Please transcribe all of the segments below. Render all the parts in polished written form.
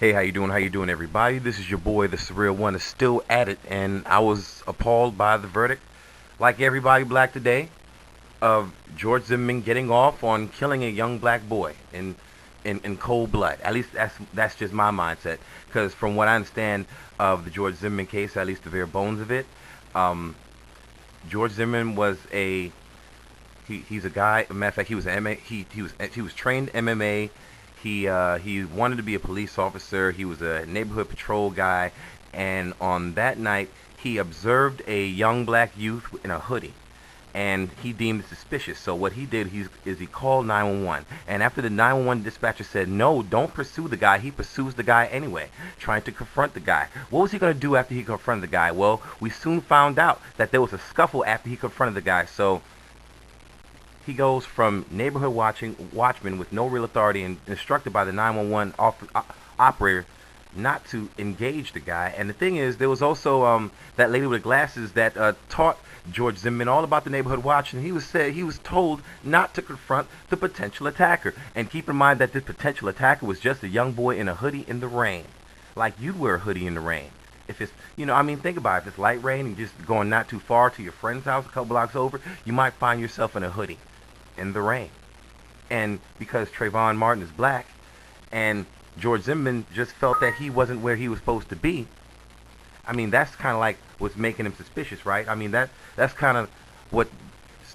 Hey, how you doing? How you doing, everybody? This is your boy, the Surreal One, is still at it, and I was appalled by the verdict, like everybody black today, of George Zimmerman getting off on killing a young black boy in cold blood. At least that's just my mindset, because from what I understand of the George Zimmerman case, at least the bare bones of it, um, George Zimmerman was he's a guy. Matter of fact, he was an MMA. He was trained MMA. He wanted to be a police officer. He was a neighborhood patrol guy, and on that night, he observed a young black youth in a hoodie, and he deemed it suspicious. So what he did he called 911, and after the 911 dispatcher said, "No, don't pursue the guy," he pursues the guy anyway, trying to confront the guy. What was he going to do after he confronted the guy? Well, we soon found out that there was a scuffle after he confronted the guy. So he goes from neighborhood watchman with no real authority and instructed by the 911 operator not to engage the guy. And the thing is, there was also that lady with the glasses that taught George Zimmerman all about the neighborhood watch, and he was told not to confront the potential attacker. And keep in mind that this potential attacker was just a young boy in a hoodie in the rain, like you'd wear a hoodie in the rain. If it's, I mean, think about it. If it's light rain and just going not too far to your friend's house a couple blocks over, you might find yourself in a hoodie in the rain. And because Travon Martin is black and George Zimmerman just felt that he wasn't where he was supposed to be, I mean, that's kind of like what's making him suspicious, right? I mean, that's kind of what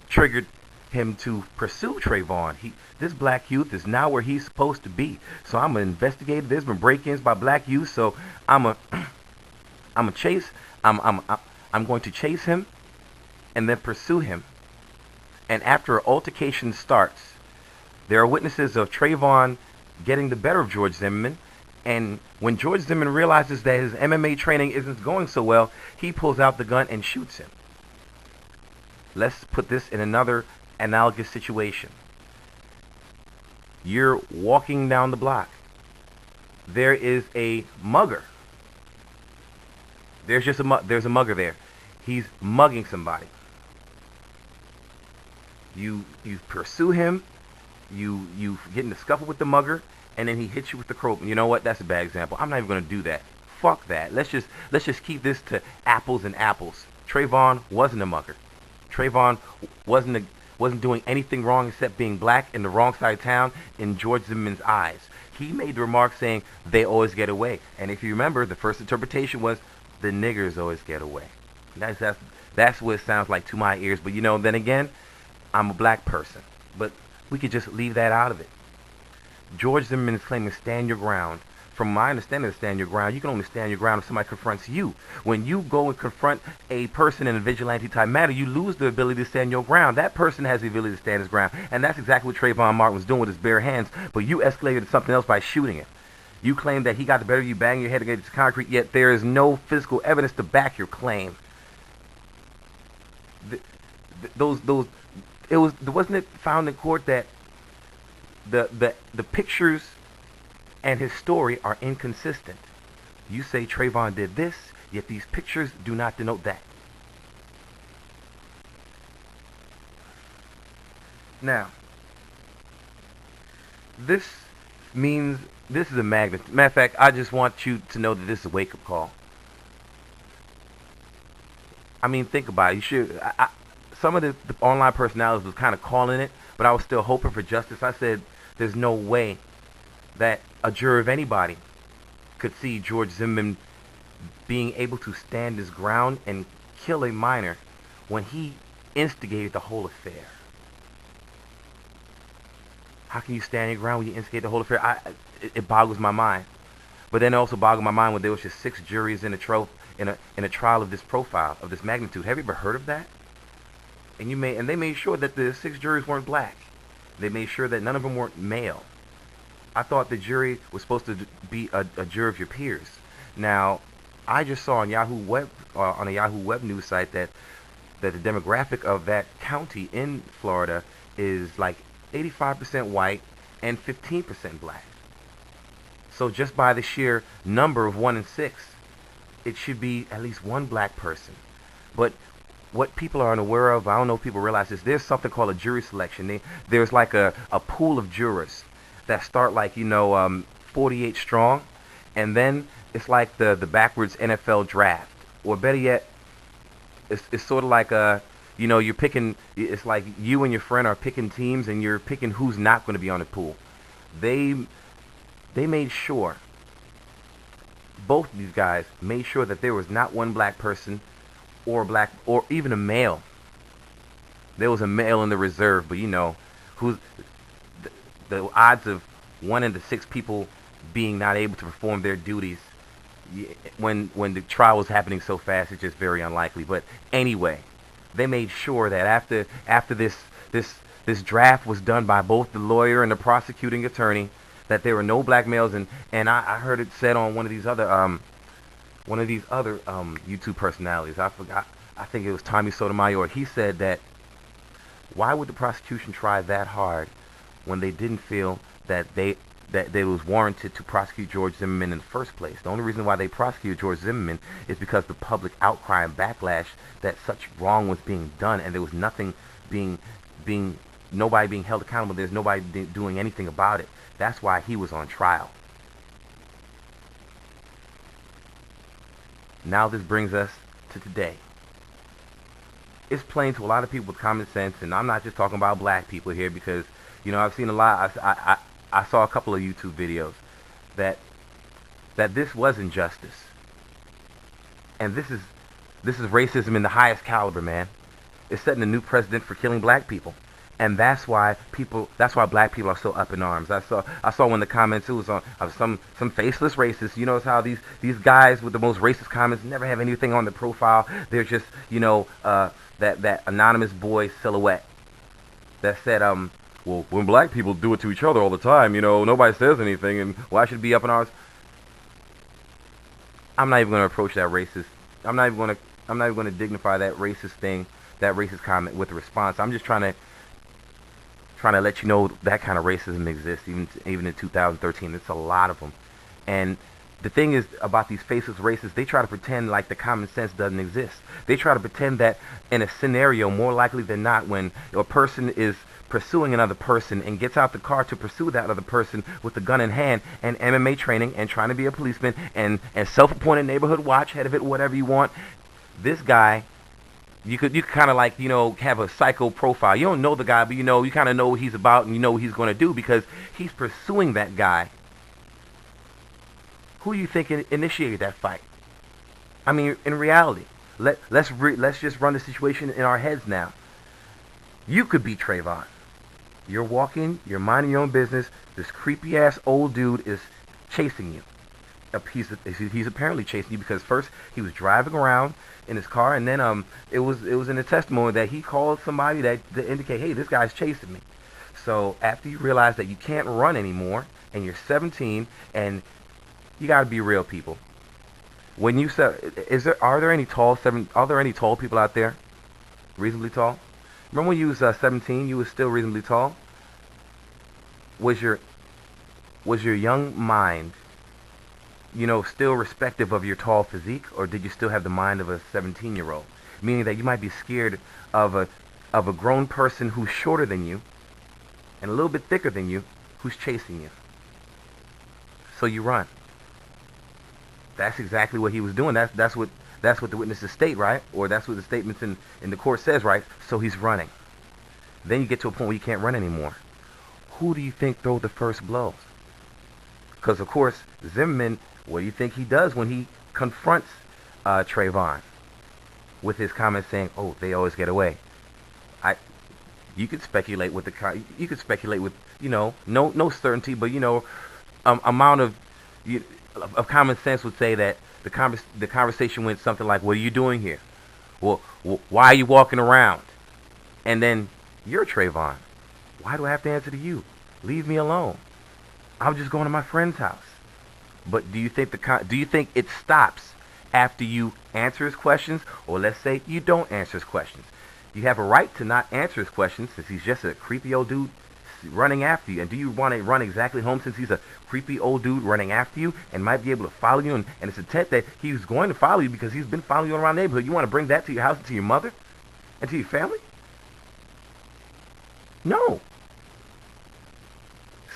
triggered him to pursue Travon. This black youth is now where he's supposed to be. So I'm an investigator. There's been break-ins by black youth, so I'm a chase. I'm going to chase him and then pursue him. And after an altercation starts, there are witnesses of Travon getting the better of George Zimmerman. And when George Zimmerman realizes that his MMA training isn't going so well, he pulls out the gun and shoots him. Let's put this in another analogous situation. You're walking down the block. There is a mugger. There's a mugger there. He's mugging somebody. You pursue him, you get in the scuffle with the mugger, and then he hits you with the crowbar. You know what? That's a bad example. I'm not even going to do that. Fuck that. Let's just keep this to apples and apples. Travon wasn't a mugger. Travon wasn't doing anything wrong except being black in the wrong side of town in George Zimmerman's eyes. He made the remark saying they always get away. And if you remember, the first interpretation was the niggers always get away. That's what it sounds like to my ears. But then again, I'm a black person, but we could just leave that out of it. George Zimmerman is claiming stand your ground. From my understanding of stand your ground, you can only stand your ground if somebody confronts you. When you go and confront a person in a vigilante type matter, you lose the ability to stand your ground. That person has the ability to stand his ground, and that's exactly what Travon Martin was doing with his bare hands, but you escalated to something else by shooting him. You claim that he got the better of you, banging your head against concrete, yet there is no physical evidence to back your claim. Wasn't it found in court that the pictures and his story are inconsistent? You say Travon did this, yet these pictures do not denote that. Now, this is a magnet. Matter of fact, I just want you to know that this is a wake-up call. I mean, think about it. You should. Some of the online personalities was kind of calling it, but I was still hoping for justice. I said, there's no way that a juror of anybody could see George Zimmerman being able to stand his ground and kill a minor when he instigated the whole affair. How can you stand your ground when you instigate the whole affair? It boggles my mind. But then it also boggled my mind when there was just 6 juries in a trial of this profile, of this magnitude. Have you ever heard of that? And they made sure that the 6 juries weren't black. They made sure that none of them weren't male. I thought the jury was supposed to be a jury of your peers. Now, I just saw on on a Yahoo Web news site that the demographic of that county in Florida is like 85% white and 15% black. So just by the sheer number of 1 in 6, it should be at least one black person. But what people are unaware of, I don't know if people realize this, there's something called a jury selection. There's like a pool of jurors that start like, 48 strong, And then it's like the backwards NFL draft, or better yet, it's sort of like you're picking. It's like you and your friend are picking teams, and you're picking who's not going to be on the pool. They they made sure, both of these guys made sure that there was not one black person, or even a male. There was a male in the reserve, but who's the, the odds of 1 in 6 people being not able to perform their duties when the trial was happening so fast, it's just very unlikely. But anyway, they made sure that after this draft was done by both the lawyer and the prosecuting attorney, that there were no black males. And I heard it said on one of these other YouTube personalities. I forgot. I think it was Tommy Sotomayor. He said that why would the prosecution try that hard when they didn't feel that it was warranted to prosecute George Zimmerman in the first place? The only reason why they prosecuted George Zimmerman is because the public outcry and backlash that such wrong was being done, and there was nothing nobody being held accountable. There's nobody doing anything about it. That's why he was on trial. Now this brings us to today. It's plain to a lot of people with common sense, and I'm not just talking about black people here, because I've seen a lot. I saw a couple of YouTube videos that this was injustice, and this is racism in the highest caliber, man. It's setting a new precedent for killing black people, and that's why black people are so up in arms. I saw one of the comments, it was on some faceless racist. You notice how these guys with the most racist comments never have anything on the profile. They're just that anonymous boy silhouette that said, well, when black people do it to each other all the time, nobody says anything, and why should it be up in ours? I'm not even going to approach that racist. I'm not even going to dignify that racist thing, that racist comment with a response. I'm just trying to let you know that kind of racism exists, even in 2013. It's a lot of them. And the thing is about these faceless racists, they try to pretend like the common sense doesn't exist. They try to pretend that in a scenario, more likely than not, when a person is pursuing another person and gets out the car to pursue that other person with a gun in hand and MMA training and trying to be a policeman and self-appointed neighborhood watch, head of it, whatever you want, this guy, you could kind of like, have a psycho profile. You don't know the guy, but you kind of know what he's about, and you know what he's going to do because he's pursuing that guy. Who do you think initiated that fight? I mean, in reality, let's just run the situation in our heads now. You could be Travon. You're walking, you're minding your own business. This creepy ass old dude is chasing you. He's apparently chasing you because first he was driving around in his car, and then it was in the testimony that he called somebody to indicate, hey, this guy's chasing me. So after you realize that you can't run anymore, and you're 17, and you gotta be real, people. When you say, are there any tall people out there, reasonably tall? Remember when you was 17, you was still reasonably tall? Was your young mind, still respective of your tall physique, or did you still have the mind of a 17-year-old? Meaning that you might be scared of a grown person who's shorter than you and a little bit thicker than you, who's chasing you. So you run. That's exactly what he was doing. That's what the witnesses state, right? Or that's what the statements in the court says, right? So he's running. Then you get to a point where you can't run anymore. Who do you think throw the first blows? Because, of course, Zimmerman, what do you think he does when he confronts Travon with his comments saying, oh, they always get away? You could speculate with no certainty, but amount of common sense would say that the conversation went something like, what are you doing here? Well, why are you walking around? And then, you're Travon. Why do I have to answer to you? Leave me alone. I'm just going to my friend's house. But do you think it stops after you answer his questions, or let's say you don't answer his questions? You have a right to not answer his questions since he's just a creepy old dude running after you. And do you want to run exactly home since he's a creepy old dude running after you and might be able to follow you? And it's a intent that he's going to follow you because he's been following you around the neighborhood. You want to bring that to your house and to your mother and to your family? No.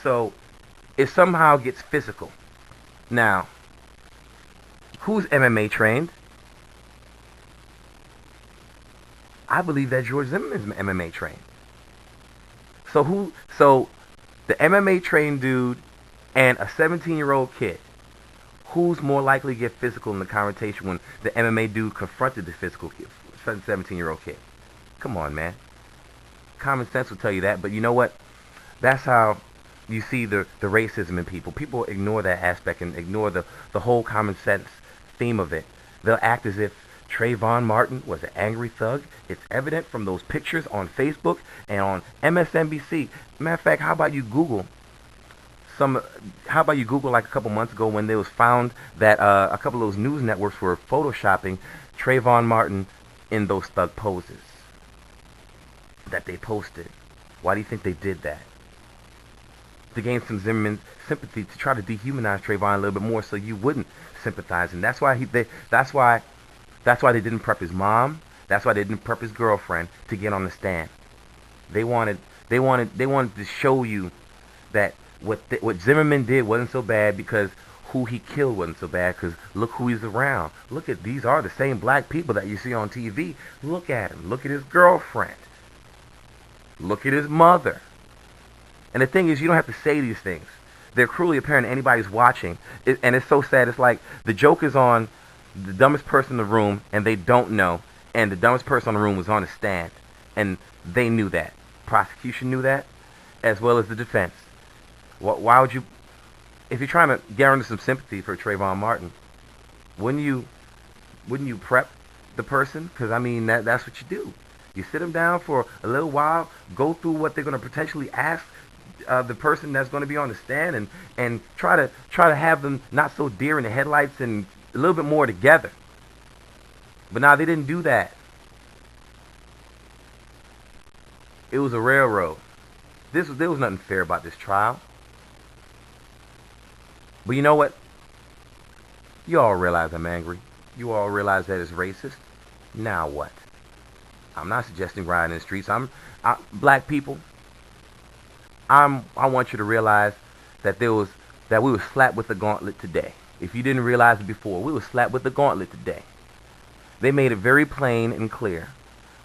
So it somehow gets physical. Now, Who's MMA trained? I believe that George Zimmerman is MMA trained. So the MMA trained dude and a 17-year-old kid, who's more likely to get physical in the confrontation when the MMA dude confronted the physical 17-year-old kid? Come on, man. Common sense will tell you that, but you know what? That's how you see the racism in people. People ignore that aspect and ignore the whole common sense theme of it. They'll act as if Travon Martin was an angry thug. It's evident from those pictures on Facebook and on MSNBC. Matter of fact, how about you Google like a couple months ago when there was found that a couple of those news networks were photoshopping Travon Martin in those thug poses that they posted. Why do you think they did that? To gain some Zimmerman sympathy, to try to dehumanize Travon a little bit more so you wouldn't sympathize. And that's why they didn't prep his mom. That's why they didn't prep his girlfriend to get on the stand. They wanted to show you that what Zimmerman did wasn't so bad because who he killed wasn't so bad, because look who he's around. Look at, these are the same black people that you see on TV. Look at him. Look at his girlfriend. Look at his mother. And the thing is, you don't have to say these things. They're cruelly apparent to anybody who's watching. And it's so sad. It's like the joke is on the dumbest person in the room, and they don't know. And the dumbest person in the room was on the stand. And they knew that. Prosecution knew that, as well as the defense. Why would you, if you're trying to garner some sympathy for Travon Martin, wouldn't you prep the person? Because, I mean, that's what you do. You sit them down for a little while, go through what they're going to potentially ask the person that's going to be on the stand, and try to have them not so deer in the headlights and a little bit more together. But now they didn't do that. It was a railroad. There was nothing fair about this trial. But you know what? You all realize I'm angry. You all realize that it's racist. Now what? I'm not suggesting rioting in the streets. Black people, I want you to realize that we were slapped with the gauntlet today. If you didn't realize it before, we were slapped with the gauntlet today. They made it very plain and clear.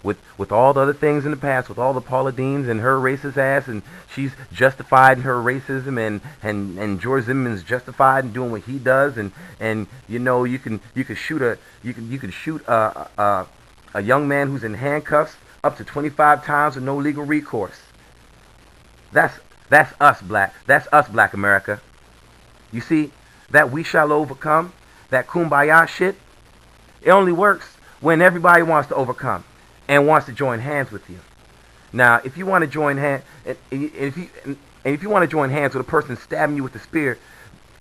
With all the other things in the past, with all the Paula Deans and her racist ass, and she's justified in her racism, and George Zimmerman's justified in doing what he does, and you know you can shoot a young man who's in handcuffs up to 25 times with no legal recourse. That's us, black. That's us, black America. You see, that we shall overcome, that kumbaya shit, it only works when everybody wants to overcome and wants to join hands with you. Now, if you want to join hands, if you want to join hands with a person stabbing you with a spear,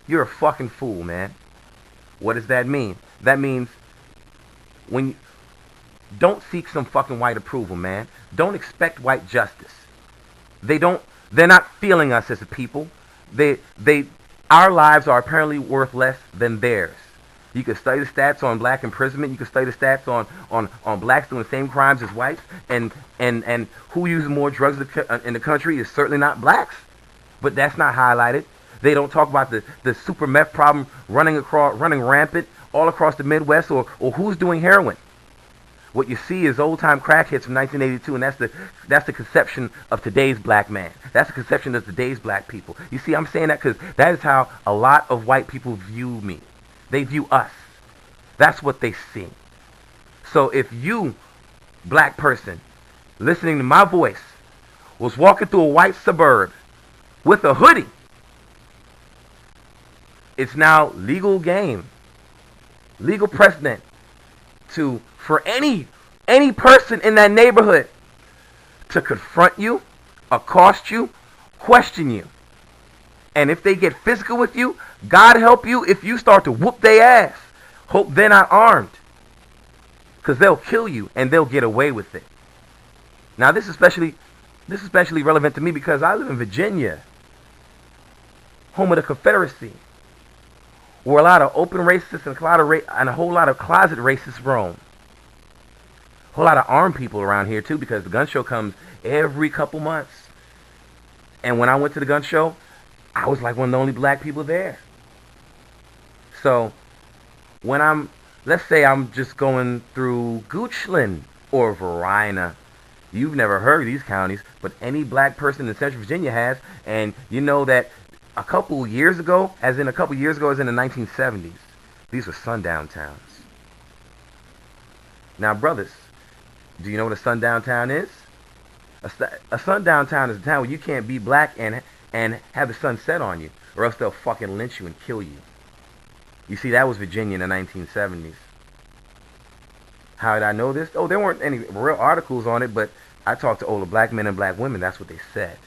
you're a fucking fool, man. What does that mean? That means don't seek some fucking white approval, man. Don't expect white justice. They're not feeling us as a people. Our lives are apparently worth less than theirs. You can study the stats on black imprisonment. You can study the stats on blacks doing the same crimes as whites. And who uses more drugs in the country is certainly not blacks. But that's not highlighted. They don't talk about the super meth problem running rampant all across the Midwest, or who's doing heroin. What you see is old-time crack hits from 1982, and that's the conception of today's black man. That's the conception of today's black people. You see, I'm saying that because that is how a lot of white people view me. They view us. That's what they see. So if you, black person, listening to my voice, was walking through a white suburb with a hoodie, it's now legal game, legal precedent for any person in that neighborhood to confront you, accost you, question you. And if they get physical with you, God help you if you start to whoop their ass. Hope they're not armed, because they'll kill you and they'll get away with it. Now this is especially relevant to me because I live in Virginia, home of the Confederacy, where a lot of open racists and a whole lot of closet racists roam. A whole lot of armed people around here too, because the gun show comes every couple months. And when I went to the gun show, I was like one of the only black people there. So When let's say I'm just going through Goochland or Varina. You've never heard of these counties, but any black person in Central Virginia has, and you know that a couple years ago, as in the 1970s, these were sundown towns. Now, brothers, do you know what a sundown town is? A sundown town is a town where you can't be black and have the sun set on you, or else they'll fucking lynch you and kill you. You see, that was Virginia in the 1970s. How did I know this? Oh, there weren't any real articles on it, but I talked to older black men and black women. That's what they said.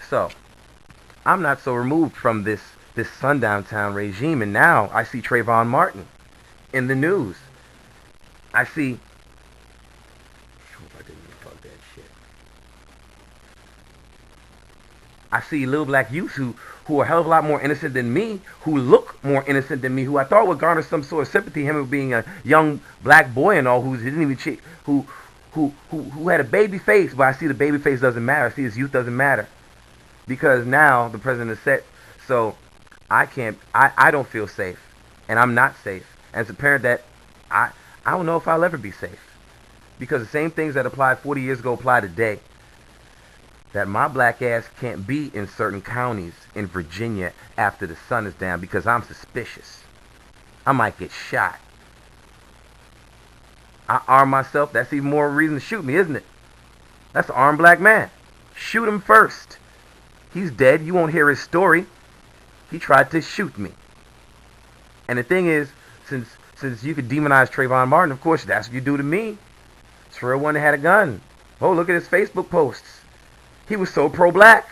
So, I'm not so removed from this sundown town regime, and now I see Travon Martin in the news. I see. I hope I didn't fuck that shit. I see little black youths who are a hell of a lot more innocent than me, who look more innocent than me, who I thought would garner some sort of sympathy, him being a young black boy and all, who didn't even cheat, who had a baby face, but I see the baby face doesn't matter. I see his youth doesn't matter. Because now the president is set, so I don't feel safe, and I'm not safe. And it's apparent that I don't know if I'll ever be safe. Because the same things that applied 40 years ago apply today. That my black ass can't be in certain counties in Virginia after the sun is down because I'm suspicious. I might get shot. I arm myself. That's even more reason to shoot me, isn't it? That's an armed black man. Shoot him first. He's dead. You won't hear his story. He tried to shoot me. And the thing is, since you could demonize Travon Martin, of course, that's what you do to me. It's for one that had a gun. Oh, look at his Facebook posts. He was so pro-black,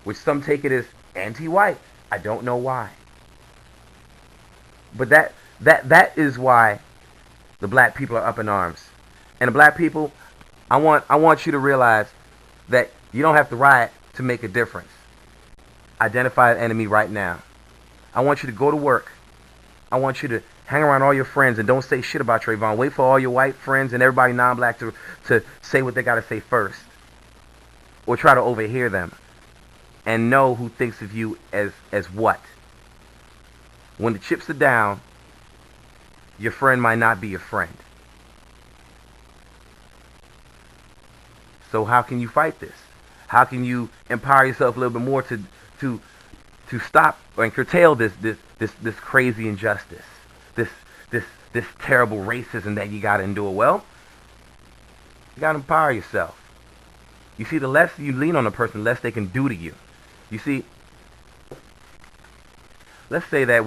which some take it as anti-white. I don't know why. But that is why the black people are up in arms. And the black people, I want you to realize that you don't have to riot to make a difference. Identify an enemy right now. I want you to go to work. I want you to hang around all your friends and don't say shit about Travon. Wait for all your white friends and everybody non-black to say what they got to say first. Or try to overhear them. And know who thinks of you as what. When the chips are down, your friend might not be your friend. So how can you fight this? How can you empower yourself a little bit more to stop and curtail this crazy injustice, this terrible racism that you got to endure? Well, you got to empower yourself. You see, the less you lean on a person, the less they can do to you. You see, let's say that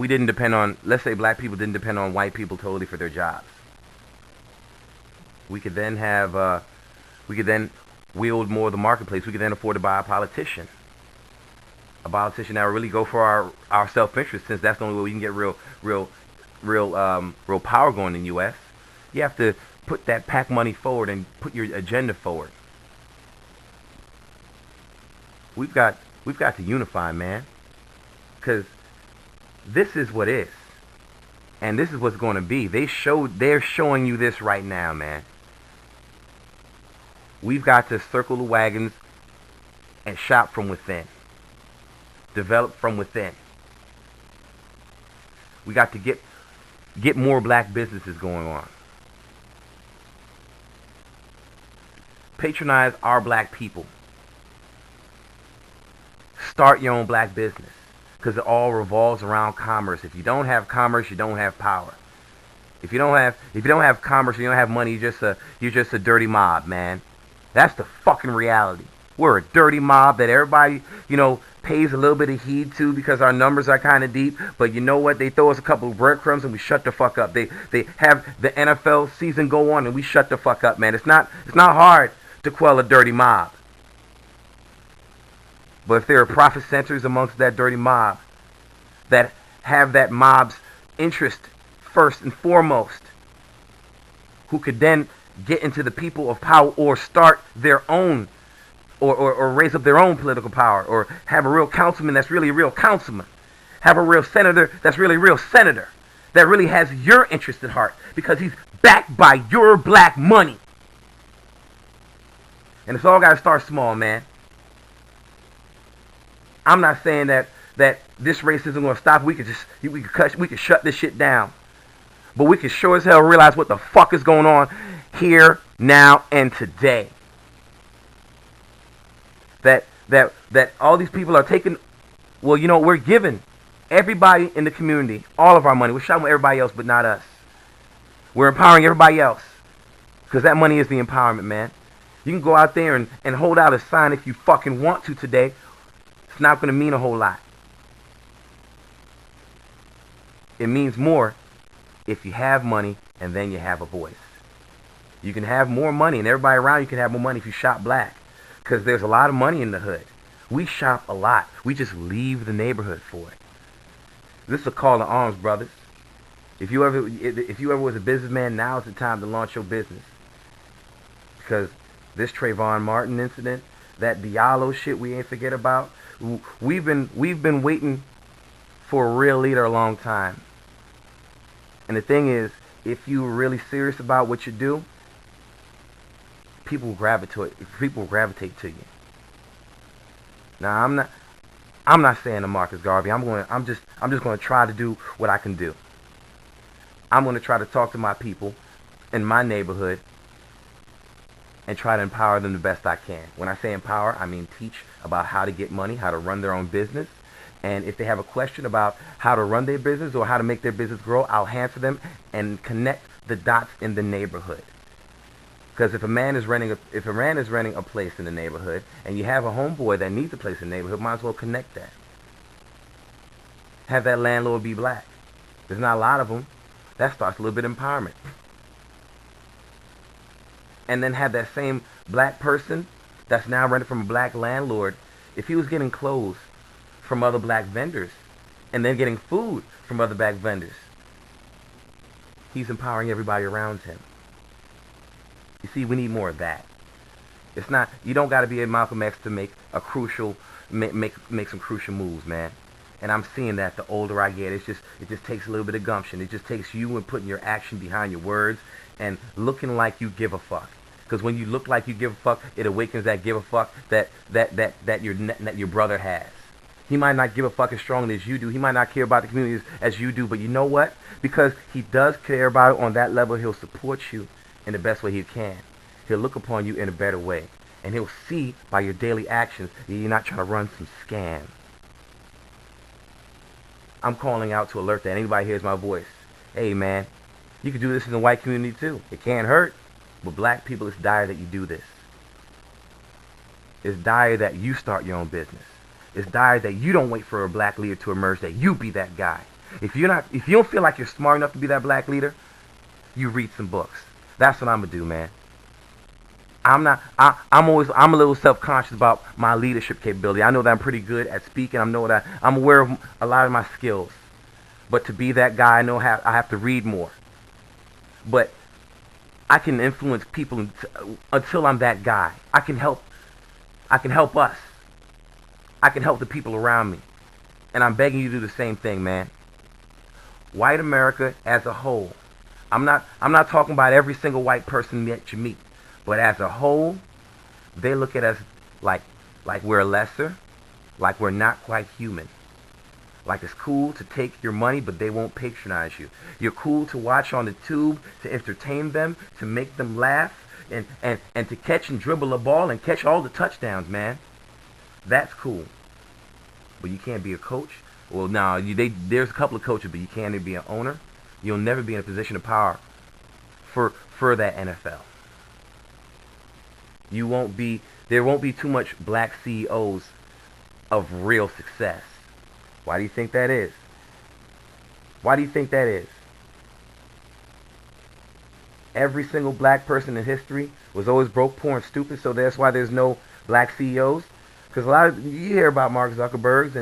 let's say black people didn't depend on white people totally for their jobs. We could then wield more of the marketplace. We could then afford to buy a politician that will really go for our self-interest, since that's the only way we can get real power going in the U.S. You have to put that PAC money forward and put your agenda forward. We've got to unify, man, because this is what is, and this is what's going to be. They're showing you this right now, man. We've got to circle the wagons and shop from within. Develop from within. We got to get more black businesses going on. Patronize our black people. Start your own black business, because it all revolves around commerce. If you don't have commerce, you don't have power. If you don't have commerce, you don't have money. You're just a dirty mob, man. That's the fucking reality. We're a dirty mob that everybody, pays a little bit of heed to because our numbers are kind of deep. But you know what? They throw us a couple of breadcrumbs and we shut the fuck up. They have the NFL season go on and we shut the fuck up, man. It's not hard to quell a dirty mob. But if there are profit centers amongst that dirty mob that have that mob's interest first and foremost, who could then get into the people of power or start their own or raise up their own political power, or have a real councilman that's really a real councilman, have a real senator that's really a real senator, that really has your interest at heart because he's backed by your black money. And it's all got to start small, man. I'm not saying that this racism going to stop. We could shut this shit down. But we can sure as hell realize what the fuck is going on here, now, and today. That all these people are taking, well, you know, we're giving everybody in the community all of our money. We're shouting with everybody else, but not us. We're empowering everybody else. Because that money is the empowerment, man. You can go out there and hold out a sign if you fucking want to today. It's not going to mean a whole lot. It means more if you have money and then you have a voice. You can have more money, and everybody around you can have more money if you shop black. Because there's a lot of money in the hood. We shop a lot. We just leave the neighborhood for it. This is a call to arms, brothers. If you ever was a businessman, now is the time to launch your business. Because this Travon Martin incident, that Diallo shit we ain't forget about, we've been waiting for a real leader a long time. And the thing is, if you're really serious about what you do, people will gravitate to you. Now I'm not saying to Marcus Garvey. I'm just going to try to do what I can do. I'm going to try to talk to my people in my neighborhood and try to empower them the best I can. When I say empower, I mean teach about how to get money, how to run their own business. And if they have a question about how to run their business or how to make their business grow, I'll answer them and connect the dots in the neighborhood. Because if a man is renting a place in the neighborhood and you have a homeboy that needs a place in the neighborhood, might as well connect that. Have that landlord be black. There's not a lot of them. That starts a little bit of empowerment. And then have that same black person that's now rented from a black landlord, if he was getting clothes from other black vendors and then getting food from other black vendors, he's empowering everybody around him. You see, we need more of that. It's not, you don't got to be a Malcolm X to make a crucial, make some crucial moves, man. And I'm seeing that the older I get, it just takes a little bit of gumption. It just takes you and putting your action behind your words and looking like you give a fuck. Because when you look like you give a fuck, it awakens that give a fuck that your brother has. He might not give a fuck as strongly as you do. He might not care about the community as you do. But you know what? Because he does care about it on that level, he'll support you in the best way he can. He'll look upon you in a better way. And he'll see by your daily actions that you're not trying to run some scam. I'm calling out to alert that anybody hears my voice. Hey, man, you can do this in the white community too. It can't hurt. But black people, it's dire that you do this. It's dire that you start your own business. It's dire that you don't wait for a black leader to emerge, that you be that guy. If you don't feel like you're smart enough to be that black leader, you read some books. That's what I'm gonna do, man. I'm a little self-conscious about my leadership capability. I know that I'm pretty good at speaking. I know that I'm aware of a lot of my skills. But to be that guy, I have to read more. But I can influence people until I'm that guy. I can help us. I can help the people around me. And I'm begging you to do the same thing, man. White America as a whole. I'm not talking about every single white person that you meet. But as a whole, they look at us like we're lesser, like we're not quite human. Like it's cool to take your money, but they won't patronize you. You're cool to watch on the tube, to entertain them, to make them laugh, and to catch and dribble a ball and catch all the touchdowns, man. That's cool. But you can't be a coach. Well, no, there's a couple of coaches, but you can't be an owner. You'll never be in a position of power for that NFL. There won't be too much black CEOs of real success. Why do you think that is? Why do you think that is? Every single black person in history was always broke, poor, and stupid, so that's why there's no black CEOs. Because you hear about Mark Zuckerberg's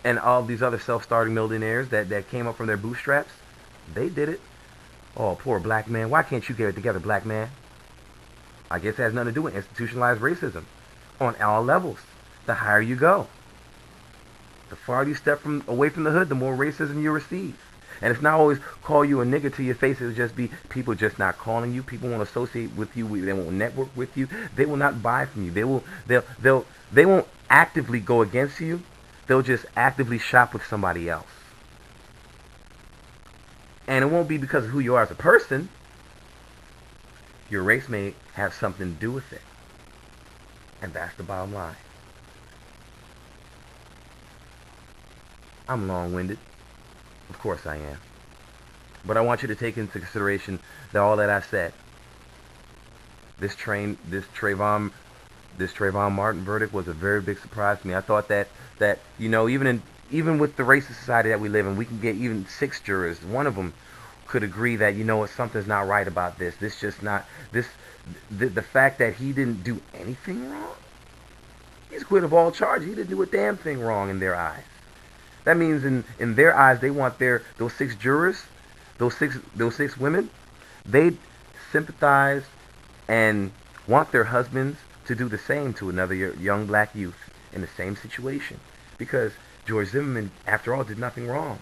and all these other self-starting millionaires that came up from their bootstraps. They did it. Oh, poor black man. Why can't you get it together, black man? I guess it has nothing to do with institutionalized racism on all levels. The higher you go, the farther you step away from the hood, the more racism you receive. And it's not always call you a nigger to your face. It'll just be people just not calling you. People won't associate with you. They won't network with you. They will not buy from you. They won't actively go against you. They'll just actively shop with somebody else. And it won't be because of who you are as a person. Your race may have something to do with it. And that's the bottom line. I'm long-winded. Of course I am. But I want you to take into consideration that all that I said, this Travon Martin verdict was a very big surprise to me. I thought that even with the racist society that we live in, we can get even 6 jurors. One of them could agree that something's not right about this. The fact that he didn't do anything wrong. He's acquitted of all charges. He didn't do a damn thing wrong in their eyes. That means in their eyes, they want those 6 jurors, those six women, they sympathize and want their husbands to do the same to another young black youth in the same situation. Because George Zimmerman, after all, did nothing wrong.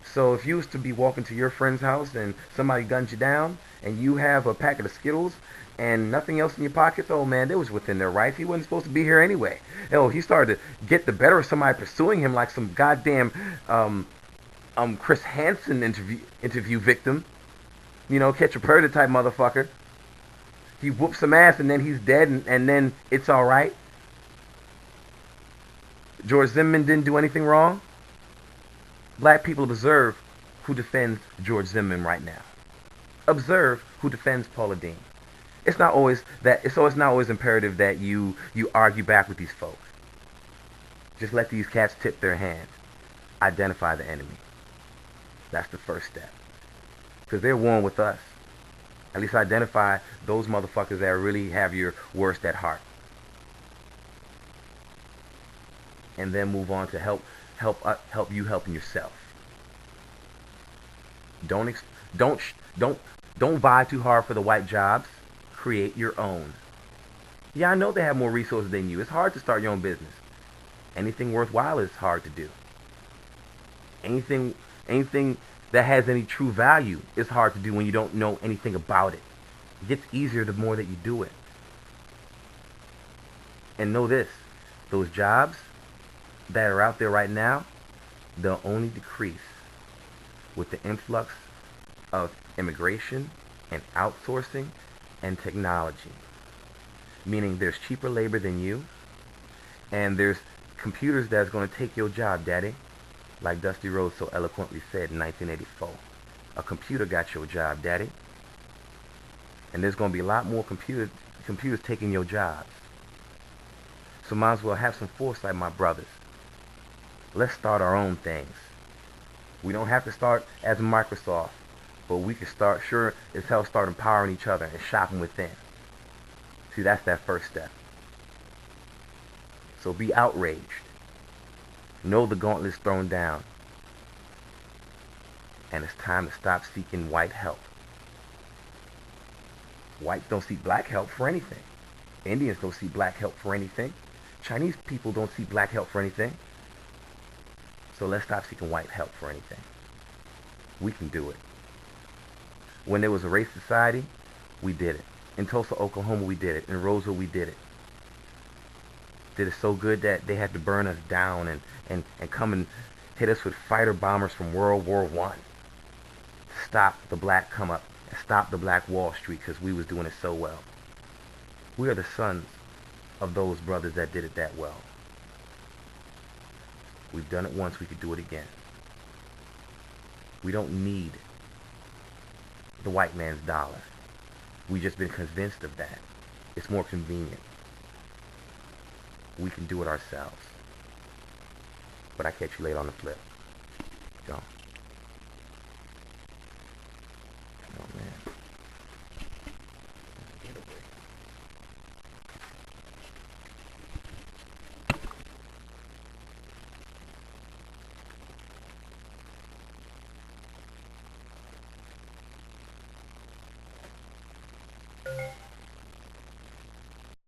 So if you was to be walking to your friend's house and somebody guns you down and you have a packet of Skittles and nothing else in your pockets, oh man, they was within their rights. He wasn't supposed to be here anyway. Oh, he started to get the better of somebody pursuing him like some goddamn Chris Hansen interview victim. Catch a predator type motherfucker. He whoops some ass and then he's dead and then it's alright. George Zimmerman didn't do anything wrong. Black people observe who defends George Zimmerman right now. Observe who defends Paula Deen. It's not always imperative that you argue back with these folks. Just let these cats tip their hands. Identify the enemy. That's the first step. Because they're one with us. At least identify those motherfuckers that really have your worst at heart. And then move on to help you helping yourself. Don't vie too hard for the white jobs. Create your own. Yeah, I know they have more resources than you. It's hard to start your own business. Anything worthwhile is hard to do. Anything that has any true value is hard to do when you don't know anything about it. It gets easier the more that you do it. And know this, those jobs that are out there right now, they'll only decrease with the influx of immigration and outsourcing and technology. Meaning there's cheaper labor than you, and there's computers that's going to take your job, daddy. Like Dusty Rhodes so eloquently said in 1984. A computer got your job, daddy. And there's going to be a lot more computers taking your jobs. So might as well have some foresight, my brothers. Let's start our own things. We don't have to start as Microsoft, but we can start, sure as hell, start empowering each other and shopping within. See, that's that first step. So be outraged. Know the gauntlet's thrown down. And it's time to stop seeking white help. Whites don't seek black help for anything. Indians don't seek black help for anything. Chinese people don't seek black help for anything. So let's stop seeking white help for anything. We can do it. When there was a race society, we did it. In Tulsa, Oklahoma, we did it. In Roseville, we did it. Did it so good that they had to burn us down and come and hit us with fighter bombers from World War I. Stop the black come up and stop the black Wall Street because we was doing it so well. We are the sons of those brothers that did it that well. We've done it once, we could do it again. We don't need the white man's dollar. We've just been convinced of that. It's more convenient. We can do it ourselves. But I catch you later on the flip. Go.